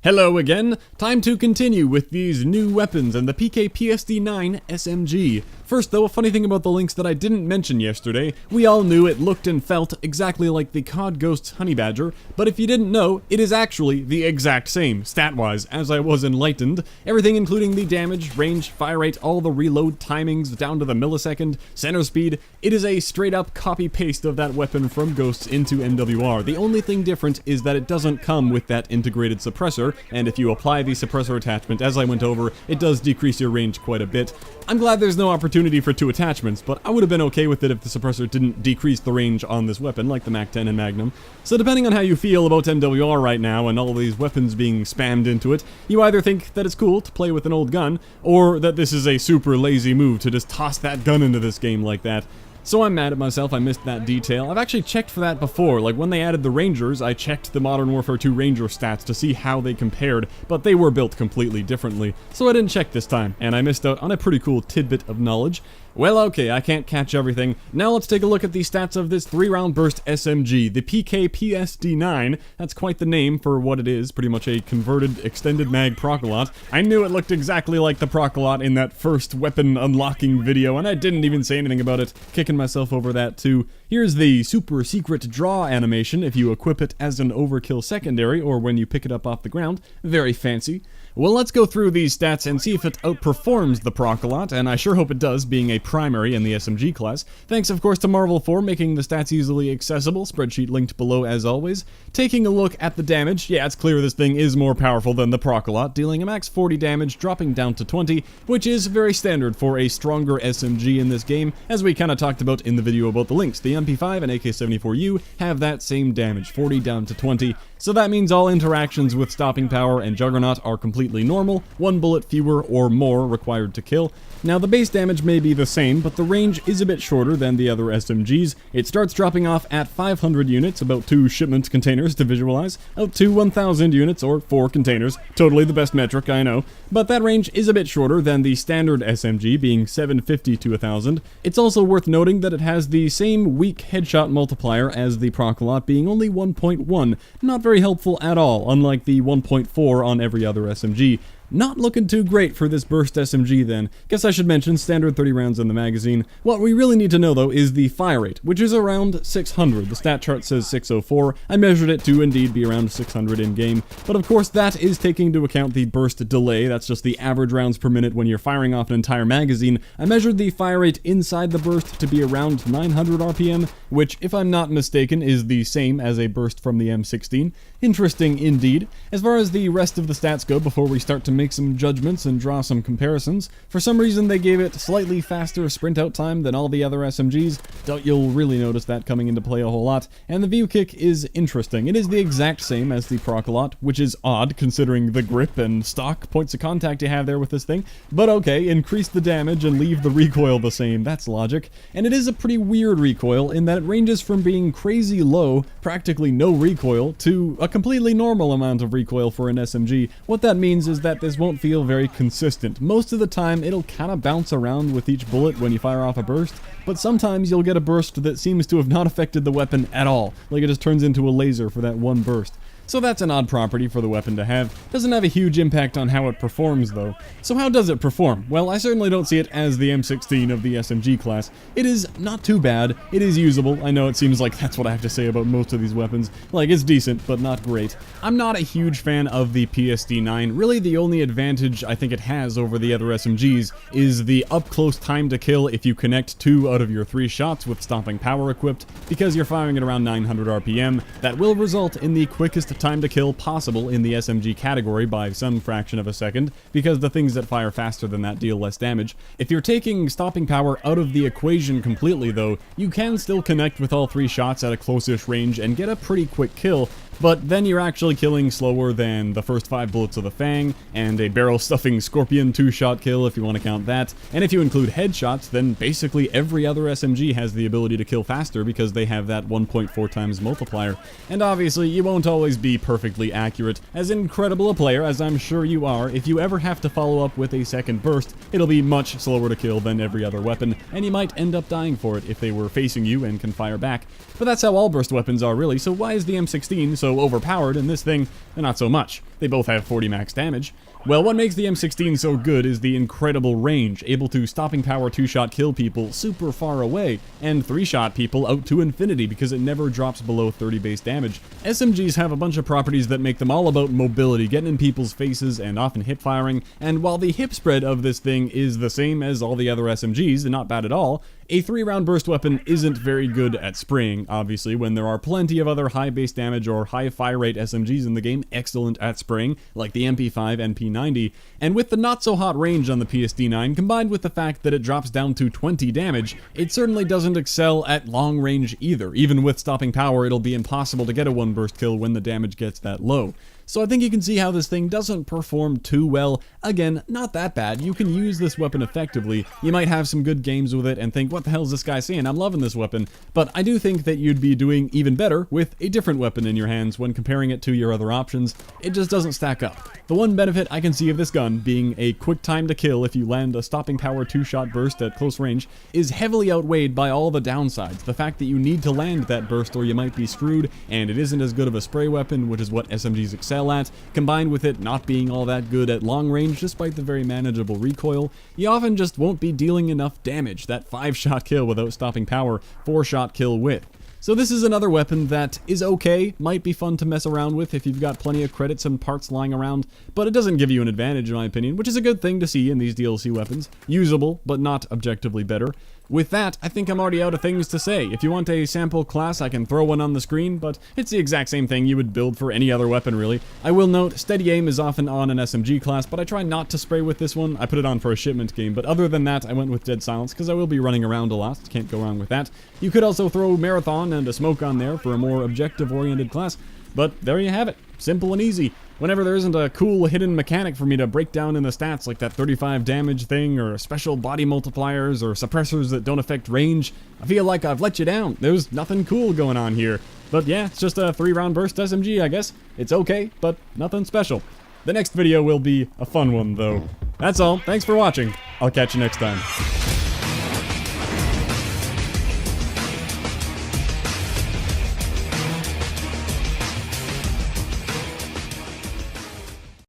Hello again! Time to continue with these new weapons and the PK-PSD9 SMG. First though, a funny thing about the links that I didn't mention yesterday, we all knew it looked and felt exactly like the COD Ghost's Honey Badger, but if you didn't know, it is actually the exact same, stat-wise, as I was enlightened. Everything including the damage, range, fire rate, all the reload timings down to the millisecond, center speed, it is a straight-up copy-paste of that weapon from Ghosts into MWR. The only thing different is that it doesn't come with that integrated suppressor, and if you apply the suppressor attachment, as I went over, it does decrease your range quite a bit. I'm glad there's no opportunity for two attachments, but I would have been okay with it if the suppressor didn't decrease the range on this weapon, like the MAC-10 and Magnum. So depending on how you feel about MWR right now and all these weapons being spammed into it, you either think that it's cool to play with an old gun, or that this is a super lazy move to just toss that gun into this game like that. So I'm mad at myself, I missed that detail. I've actually checked for that before, like when they added the Rangers, I checked the Modern Warfare 2 Ranger stats to see how they compared, but they were built completely differently, so I didn't check this time, and I missed out on a pretty cool tidbit of knowledge. Well, okay, I can't catch everything. Now let's take a look at the stats of this 3-round burst SMG, the PK-PSD9. That's quite the name for what it is, pretty much a converted extended mag Prokolot. I knew it looked exactly like the Prokolot in that first weapon unlocking video, and I didn't even say anything about it, kicking myself over that too. Here's the super secret draw animation if you equip it as an overkill secondary, or when you pick it up off the ground. Very fancy. Well, let's go through these stats and see if it outperforms the Prokolot, and I sure hope it does, being a primary in the SMG class. Thanks, of course, to Marvel for making the stats easily accessible, spreadsheet linked below as always. Taking a look at the damage, yeah, it's clear this thing is more powerful than the Prokolot, dealing a max 40 damage, dropping down to 20, which is very standard for a stronger SMG in this game, as we kinda talked about in the video about the links. The MP5 and AK-74U have that same damage, 40 down to 20, so that means all interactions with stopping power and Juggernaut are completely normal, one bullet fewer or more required to kill. Now the base damage may be the same, but the range is a bit shorter than the other SMGs. It starts dropping off at 500 units, about 2 shipment containers to visualize, out to 1000 units, or 4 containers, totally the best metric, I know, but that range is a bit shorter than the standard SMG, being 750 to 1000. It's also worth noting that it has the same weak headshot multiplier as the Prokolot, being only 1.1, not very helpful at all, unlike the 1.4 on every other SMG. Not looking too great for this burst SMG then. Guess I should mention standard 30 rounds in the magazine. What we really need to know though is the fire rate, which is around 600. The stat chart says 604. I measured it to indeed be around 600 in game, but of course that is taking into account the burst delay. That's just the average rounds per minute when you're firing off an entire magazine. I measured the fire rate inside the burst to be around 900 RPM, which if I'm not mistaken is the same as a burst from the M16. Interesting indeed. As far as the rest of the stats go, before we start to make some judgments and draw some comparisons, for some reason they gave it slightly faster sprint out time than all the other SMGs. Doubt you'll really notice that coming into play a whole lot. And the view kick is interesting. It is the exact same as the Prokolot, which is odd considering the grip and stock points of contact you have there with this thing. But okay, increase the damage and leave the recoil the same. That's logic. And it is a pretty weird recoil in that it ranges from being crazy low, practically no recoil, to a completely normal amount of recoil for an SMG. What that means is that this won't feel very consistent. Most of the time it'll kind of bounce around with each bullet when you fire off a burst, but sometimes you'll get a burst that seems to have not affected the weapon at all, like it just turns into a laser for that one burst. So that's an odd property for the weapon to have. Doesn't have a huge impact on how it performs though. So how does it perform? Well, I certainly don't see it as the M16 of the SMG class. It is not too bad. It is usable. I know it seems like that's what I have to say about most of these weapons. Like, it's decent, but not great. I'm not a huge fan of the PSD9. Really, the only advantage I think it has over the other SMGs is the up-close time to kill if you connect 2 out of your 3 shots with stopping power equipped, because you're firing at around 900 RPM. That will result in the quickest time to kill possible in the SMG category by some fraction of a second, because the things that fire faster than that deal less damage. If you're taking stopping power out of the equation completely though, you can still connect with all 3 shots at a close-ish range and get a pretty quick kill, but then you're actually killing slower than the first 5 bullets of the Fang, and a barrel-stuffing Scorpion 2-shot kill if you want to count that. And if you include headshots, then basically every other SMG has the ability to kill faster because they have that 1.4 times multiplier. And obviously, you won't always be perfectly accurate. As incredible a player as I'm sure you are, if you ever have to follow up with a second burst, it'll be much slower to kill than every other weapon, and you might end up dying for it if they were facing you and can fire back. But that's how all burst weapons are really, so why is the M16 so overpowered, and this thing, not so much. They both have 40 max damage. Well, what makes the M16 so good is the incredible range, able to stopping power 2-shot kill people super far away, and 3-shot people out to infinity because it never drops below 30 base damage. SMGs have a bunch of properties that make them all about mobility, getting in people's faces and often hip firing, and while the hip spread of this thing is the same as all the other SMGs, and not bad at all, a 3-round burst weapon isn't very good at spraying, obviously, when there are plenty of other high base damage or high fire rate SMGs in the game excellent at spraying, like the MP5 and P90, and with the not so hot range on the PSD9 combined with the fact that it drops down to 20 damage, it certainly doesn't excel at long range either. Even with stopping power, it'll be impossible to get a 1-burst kill when the damage gets that low. So I think you can see how this thing doesn't perform too well. Again, not that bad. You can use this weapon effectively. You might have some good games with it and think, what the hell is this guy saying? I'm loving this weapon. But I do think that you'd be doing even better with a different weapon in your hands when comparing it to your other options. It just doesn't stack up. The one benefit I can see of this gun being a quick time to kill if you land a stopping power 2-shot burst at close range is heavily outweighed by all the downsides. The fact that you need to land that burst or you might be screwed, and it isn't as good of a spray weapon, which is what SMGs excel at, combined with it not being all that good at long range despite the very manageable recoil, you often just won't be dealing enough damage, that 5-shot kill without stopping power, 4-shot kill with. So this is another weapon that is okay, might be fun to mess around with if you've got plenty of credits and parts lying around, but it doesn't give you an advantage in my opinion, which is a good thing to see in these DLC weapons. Usable, but not objectively better. With that, I think I'm already out of things to say. If you want a sample class, I can throw one on the screen, but it's the exact same thing you would build for any other weapon, really. I will note, steady aim is often on an SMG class, but I try not to spray with this one. I put it on for a shipment game, but other than that, I went with Dead Silence, because I will be running around a lot. Can't go wrong with that. You could also throw Marathon and a Smoke on there for a more objective-oriented class, but there you have it. Simple and easy. Whenever there isn't a cool hidden mechanic for me to break down in the stats like that 35 damage thing or special body multipliers or suppressors that don't affect range, I feel like I've let you down. There's nothing cool going on here. But yeah, it's just a 3-round burst SMG, I guess. It's okay, but nothing special. The next video will be a fun one, though. That's all. Thanks for watching. I'll catch you next time.